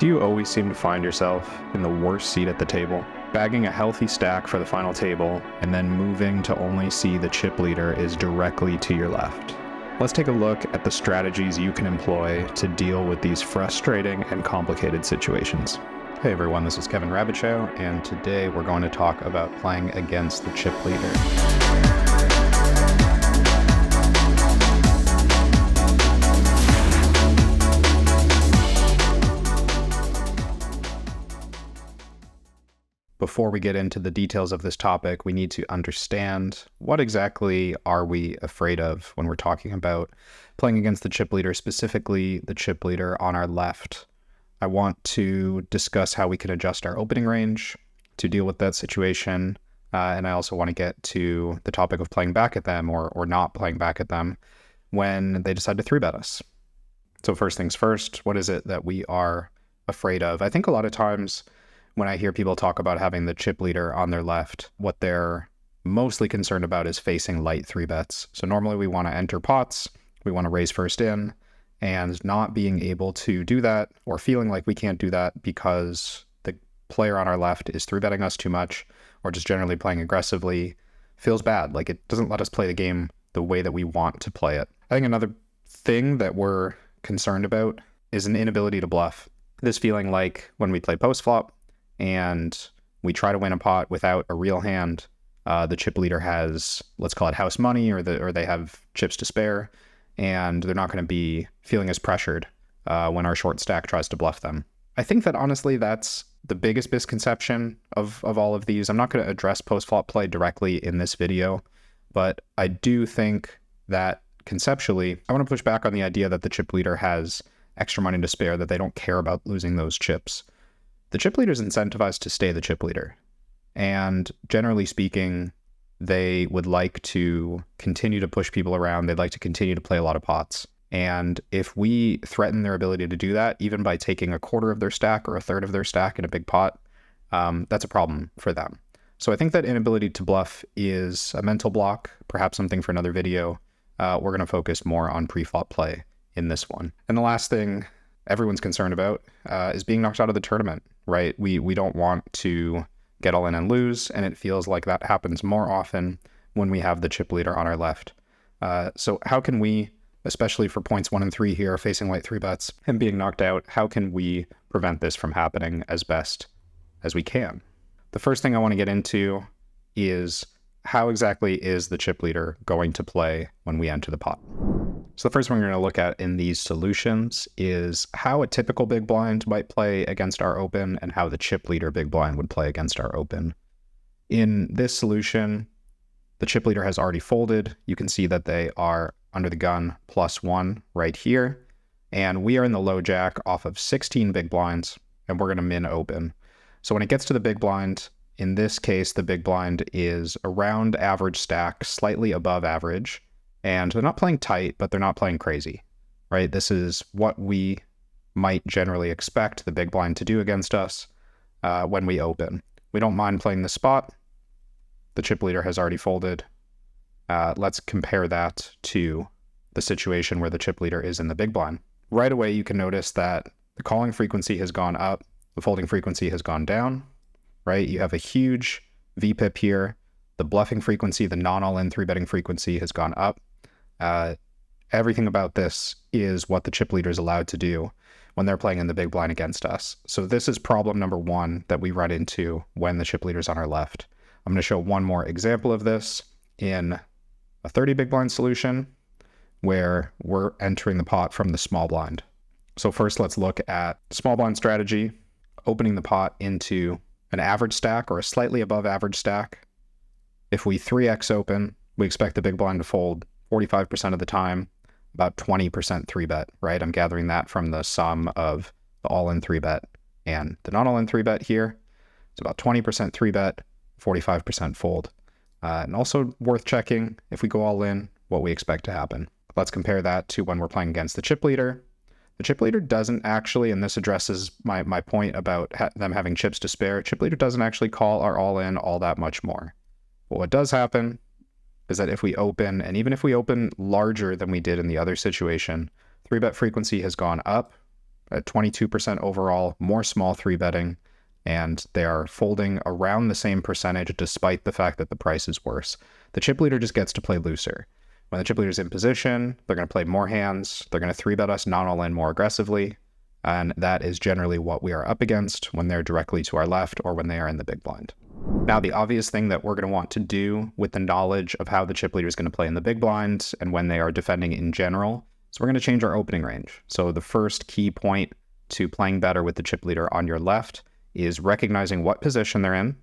Do you always seem to find yourself in the worst seat at the table? Bagging a healthy stack for the final table, and then moving to only see the chip leader is directly to your left. Let's take a look at the strategies you can employ to deal with these frustrating and complicated situations. Hey everyone, this is Kevin Rabichow, and today we're going to talk about playing against the chip leader. Before we get into the details of this topic, we need to understand what exactly are we afraid of when we're talking about playing against the chip leader, specifically the chip leader on our left. I want to discuss how we can adjust our opening range to deal with that situation, and I also want to get to the topic of playing back at them or not playing back at them when they decide to 3-bet us. So first things first, what is it that we are afraid of? I think a lot of times when I hear people talk about having the chip leader on their left, what they're mostly concerned about is facing light 3-bets. So normally we want to enter pots, we want to raise first in, and not being able to do that or feeling like we can't do that because the player on our left is 3-betting us too much or just generally playing aggressively feels bad. Like it doesn't let us play the game the way that we want to play it. I think another thing that we're concerned about is an inability to bluff. This feeling like when we play post-flop, and we try to win a pot without a real hand, the chip leader has, let's call it house money, or they have chips to spare, and they're not going to be feeling as pressured when our short stack tries to bluff them. I think that honestly, that's the biggest misconception of all of these. I'm not going to address post-flop play directly in this video, but I do think that conceptually, I want to push back on the idea that the chip leader has extra money to spare, that they don't care about losing those chips. The chip leader is incentivized to stay the chip leader. And generally speaking, they would like to continue to push people around. They'd like to continue to play a lot of pots. And if we threaten their ability to do that, even by taking a quarter of their stack or a third of their stack in a big pot, that's a problem for them. So I think that inability to bluff is a mental block, perhaps something for another video. We're going to focus more on pre-flop play in this one. And the last thing everyone's concerned about is being knocked out of the tournament, right? We don't want to get all in and lose, and it feels like that happens more often when we have the chip leader on our left. So how can we, especially for points 1 and 3 here, facing light 3-bets and being knocked out, how can we prevent this from happening as best as we can? The first thing I want to get into is how exactly is the chip leader going to play when we enter the pot? So the first one we're going to look at in these solutions is how a typical big blind might play against our open and how the chip leader big blind would play against our open. In this solution, the chip leader has already folded. You can see that they are under the gun +1 right here. And we are in the low jack off of 16 big blinds, and we're going to min open. So when it gets to the big blind, in this case, the big blind is around average stack, slightly above average. And they're not playing tight, but they're not playing crazy, right? This is what we might generally expect the big blind to do against us when we open. We don't mind playing the spot. The chip leader has already folded. Let's compare that to the situation where the chip leader is in the big blind. Right away, you can notice that the calling frequency has gone up. The folding frequency has gone down, right? You have a huge VPIP here. The bluffing frequency, the non-all-in 3-betting frequency has gone up. Everything about this is what the chip leader is allowed to do when they're playing in the big blind against us. So this is problem number 1 that we run into when the chip leader is on our left. I'm going to show one more example of this in a 30 big blind solution where we're entering the pot from the small blind. So first let's look at small blind strategy, opening the pot into an average stack or a slightly above average stack. If we 3x open, we expect the big blind to fold 45% of the time, about 20% 3-bet, right? I'm gathering that from the sum of the all-in 3-bet and the non-all-in 3-bet here. It's about 20% 3-bet, 45% fold. And also worth checking, if we go all in, what we expect to happen. Let's compare that to when we're playing against the chip leader. The chip leader doesn't actually, and this addresses my point about them having chips to spare, chip leader doesn't actually call our all-in all that much more. But what does happen is that if we open, and even if we open larger than we did in the other situation, 3-bet frequency has gone up, at 22% overall, more small 3-betting, and they are folding around the same percentage despite the fact that the price is worse. The chip leader just gets to play looser. When the chip leader's in position, they're going to play more hands, they're going to 3-bet us not all in more aggressively, and that is generally what we are up against when they're directly to our left or when they are in the big blind. Now, the obvious thing that we're going to want to do with the knowledge of how the chip leader is going to play in the big blind and when they are defending in general, is we're going to change our opening range. So the first key point to playing better with the chip leader on your left is recognizing what position they're in,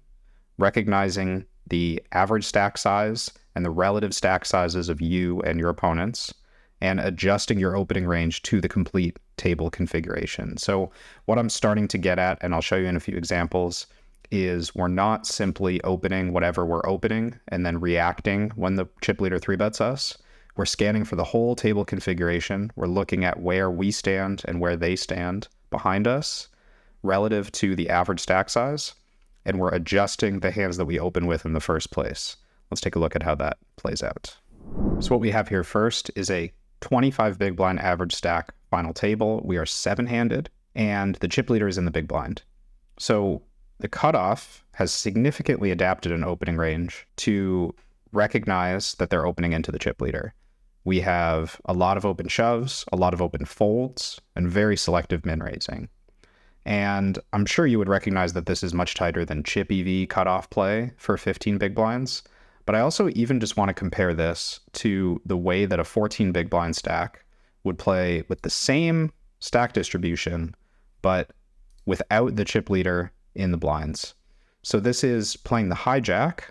recognizing the average stack size and the relative stack sizes of you and your opponents, and adjusting your opening range to the complete table configuration. So what I'm starting to get at, and I'll show you in a few examples, is we're not simply opening whatever we're opening and then reacting when the chip leader 3-bets us. We're scanning for the whole table configuration. We're looking at where we stand and where they stand behind us relative to the average stack size, and we're adjusting the hands that we open with in the first place. Let's take a look at how that plays out. So what we have here first is a 25 big blind average stack final table. We are 7-handed, and the chip leader is in the big blind. So the cutoff has significantly adapted an opening range to recognize that they're opening into the chip leader. We have a lot of open shoves, a lot of open folds, and very selective min raising. And I'm sure you would recognize that this is much tighter than chip EV cutoff play for 15 big blinds. But I also even just want to compare this to the way that a 14 big blind stack would play with the same stack distribution, but without the chip leader in the blinds. So this is playing the hijack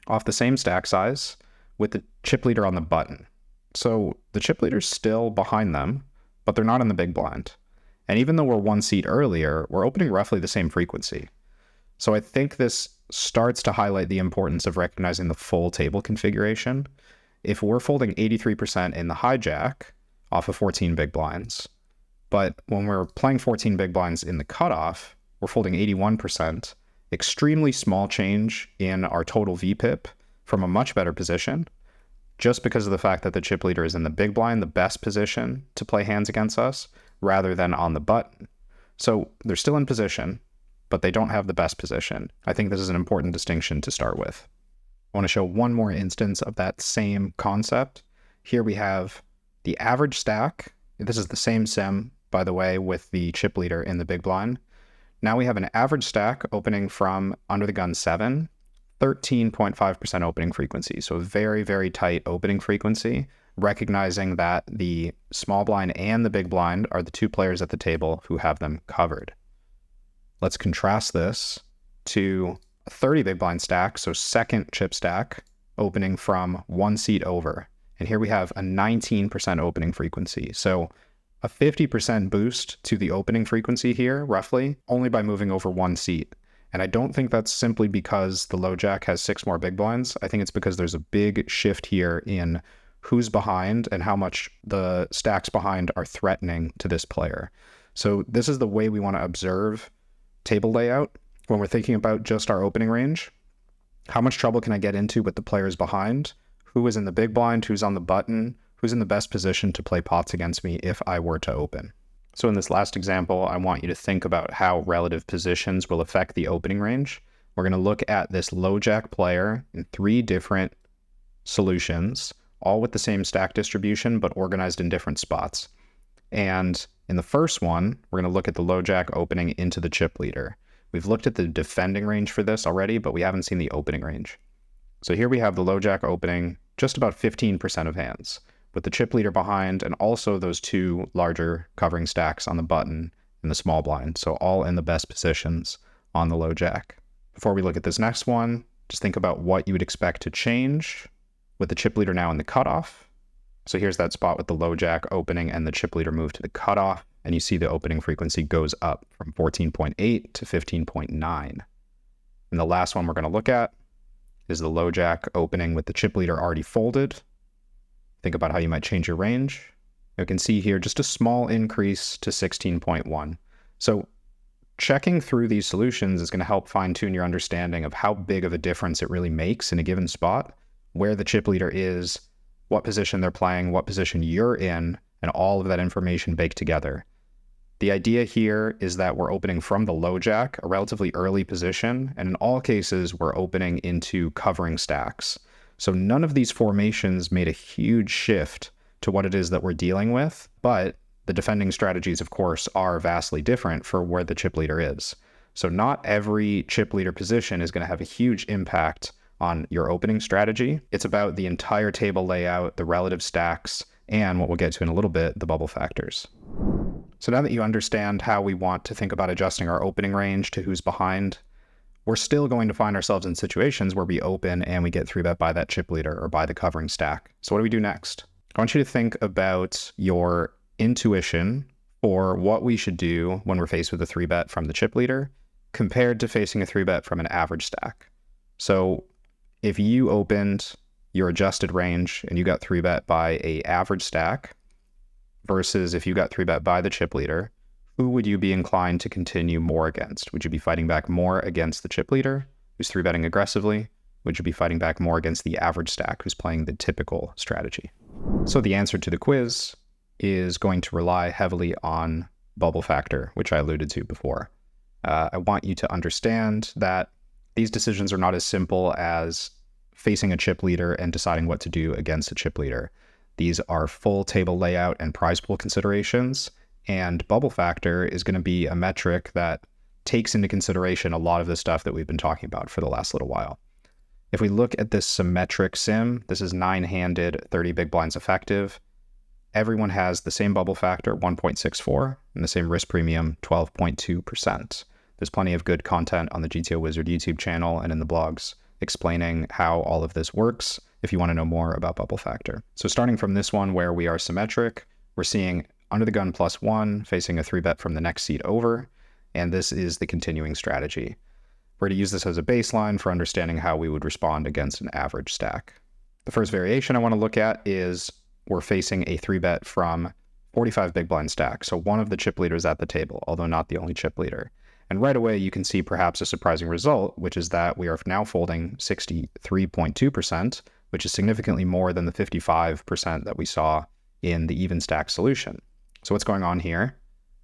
off the same stack size with the chip leader on the button. So the chip leader's still behind them, but they're not in the big blind. And even though we're 1 seat earlier, we're opening roughly the same frequency. So I think this starts to highlight the importance of recognizing the full table configuration. If we're folding 83% in the hijack off of 14 big blinds, but when we're playing 14 big blinds in the cutoff, we're folding 81%, extremely small change in our total VPIP from a much better position, just because of the fact that the chip leader is in the big blind, the best position to play hands against us, rather than on the button. So they're still in position, but they don't have the best position. I think this is an important distinction to start with. I want to show one more instance of that same concept. Here we have the average stack. This is the same sim, by the way, with the chip leader in the big blind. Now we have an average stack opening from under the gun 7, 13.5% opening frequency. So a very, very tight opening frequency, recognizing that the small blind and the big blind are the two players at the table who have them covered. Let's contrast this to a 30 big blind stack, so second chip stack, opening from 1 seat over. And here we have a 19% opening frequency. So a 50% boost to the opening frequency here, roughly, only by moving over 1 seat. And I don't think that's simply because the low jack has 6 more big blinds. I think it's because there's a big shift here in who's behind and how much the stacks behind are threatening to this player. So this is the way we want to observe table layout when we're thinking about just our opening range. How much trouble can I get into with the players behind? Who is in the big blind? Who's on the button? Who's in the best position to play pots against me if I were to open? So in this last example, I want you to think about how relative positions will affect the opening range. We're going to look at this low jack player in 3 different solutions, all with the same stack distribution, but organized in different spots. And in the first one, we're going to look at the low jack opening into the chip leader. We've looked at the defending range for this already, but we haven't seen the opening range. So here we have the low jack opening just about 15% of hands, with the chip leader behind and also those 2 larger covering stacks on the button and the small blind. So all in the best positions on the low jack. Before we look at this next one, just think about what you would expect to change with the chip leader now in the cutoff. So here's that spot with the low jack opening and the chip leader move to the cutoff. And you see the opening frequency goes up from 14.8 to 15.9. And the last one we're going to look at is the low jack opening with the chip leader already folded. Think about how you might change your range. You can see here just a small increase to 16.1. So checking through these solutions is going to help fine-tune your understanding of how big of a difference it really makes in a given spot, where the chip leader is, what position they're playing, what position you're in, and all of that information baked together. The idea here is that we're opening from the low jack, a relatively early position, and in all cases, we're opening into covering stacks. So none of these formations made a huge shift to what it is that we're dealing with, but the defending strategies, of course, are vastly different for where the chip leader is. So not every chip leader position is going to have a huge impact on your opening strategy. It's about the entire table layout, the relative stacks, and what we'll get to in a little bit, the bubble factors. So now that you understand how we want to think about adjusting our opening range to who's behind, we're still going to find ourselves in situations where we open and we get 3-bet by that chip leader or by the covering stack. So what do we do next? I want you to think about your intuition for what we should do when we're faced with a 3-bet from the chip leader compared to facing a 3-bet from an average stack. So if you opened your adjusted range and you got 3-bet by a average stack versus if you got 3-bet by the chip leader, who would you be inclined to continue more against? Would you be fighting back more against the chip leader, who's 3-betting aggressively? Would you be fighting back more against the average stack, who's playing the typical strategy? So the answer to the quiz is going to rely heavily on bubble factor, which I alluded to before. I want you to understand that these decisions are not as simple as facing a chip leader and deciding what to do against a chip leader. These are full table layout and prize pool considerations, and bubble factor is going to be a metric that takes into consideration a lot of the stuff that we've been talking about for the last little while. If we look at this symmetric sim, this is 9-handed, 30 big blinds effective. Everyone has the same bubble factor, 1.64, and the same risk premium, 12.2%. There's plenty of good content on the GTO Wizard YouTube channel and in the blogs explaining how all of this works if you want to know more about bubble factor. So starting from this one where we are symmetric, we're seeing under the gun +1 facing a 3-bet from the next seat over, and this is the continuing strategy. We're going to use this as a baseline for understanding how we would respond against an average stack. The first variation I want to look at is we're facing a 3-bet from 45 big blind stack, so one of the chip leaders at the table, although not the only chip leader. And right away, you can see perhaps a surprising result, which is that we are now folding 63.2%, which is significantly more than the 55% that we saw in the even stack solution. So what's going on here?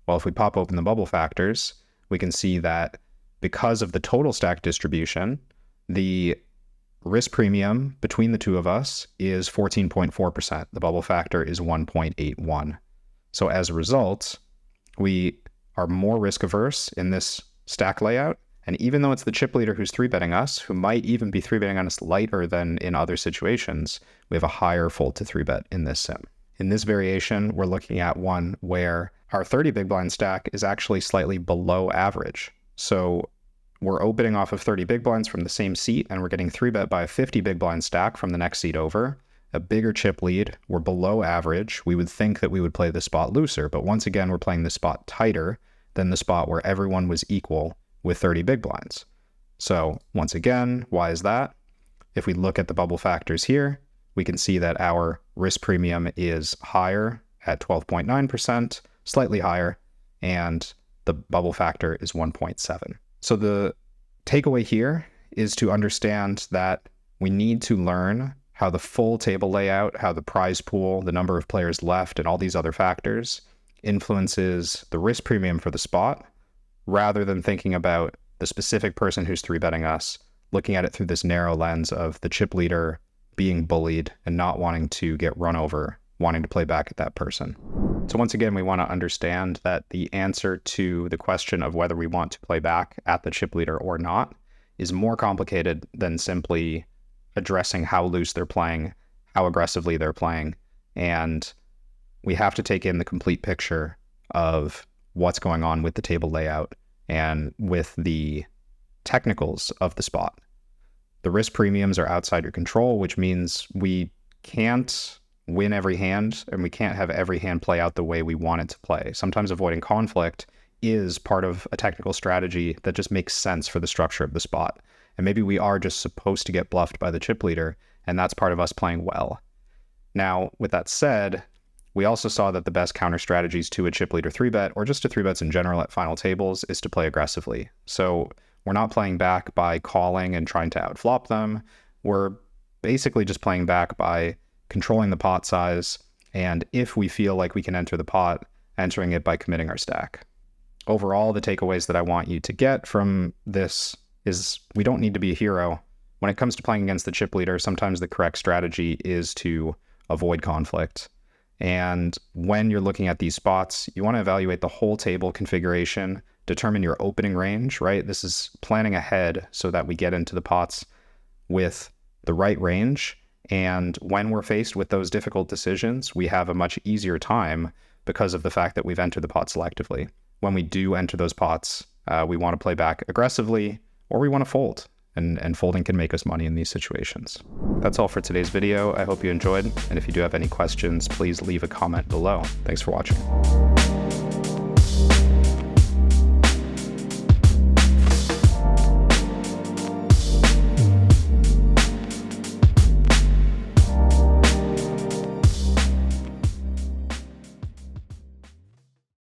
Well, if we pop open the bubble factors, we can see that because of the total stack distribution, the risk premium between the two of us is 14.4%. The bubble factor is 1.81. So as a result, we are more risk averse in this stack layout. And even though it's the chip leader who's 3-betting us, who might even be 3-betting on us lighter than in other situations, we have a higher fold to 3-bet in this sim. In this variation, we're looking at one where our 30 big blind stack is actually slightly below average. So we're opening off of 30 big blinds from the same seat, and we're getting 3-bet by a 50 big blind stack from the next seat over. A bigger chip lead, we're below average. We would think that we would play the spot looser, but once again, we're playing the spot tighter than the spot where everyone was equal with 30 big blinds. So once again, why is that? If we look at the bubble factors here, we can see that our risk premium is higher at 12.9%, slightly higher, and the bubble factor is 1.7. So the takeaway here is to understand that we need to learn how the full table layout, how the prize pool, the number of players left, and all these other factors influences the risk premium for the spot, rather than thinking about the specific person who's 3-betting us, looking at it through this narrow lens of the chip leader being bullied and not wanting to get run over, wanting to play back at that person. So once again, we want to understand that the answer to the question of whether we want to play back at the chip leader or not is more complicated than simply addressing how loose they're playing, how aggressively they're playing, and we have to take in the complete picture of what's going on with the table layout and with the technicals of the spot. The risk premiums are outside your control, which means we can't win every hand and we can't have every hand play out the way we want it to play. Sometimes avoiding conflict is part of a technical strategy that just makes sense for the structure of the spot. And maybe we are just supposed to get bluffed by the chip leader, and that's part of us playing well. Now, with that said, we also saw that the best counter strategies to a chip leader 3-bet, or just to 3-bets in general at final tables, is to play aggressively. So we're not playing back by calling and trying to outflop them. We're basically just playing back by controlling the pot size, and if we feel like we can enter the pot, entering it by committing our stack. Overall, the takeaways that I want you to get from this is we don't need to be a hero. When it comes to playing against the chip leader, sometimes the correct strategy is to avoid conflict. And when you're looking at these spots, you want to evaluate the whole table configuration, determine your opening range, right? This is planning ahead so that we get into the pots with the right range. And when we're faced with those difficult decisions, we have a much easier time because of the fact that we've entered the pot selectively. When we do enter those pots, we want to play back aggressively or we want to fold. And folding can make us money in these situations. That's all for today's video. I hope you enjoyed. And if you do have any questions, please leave a comment below. Thanks for watching.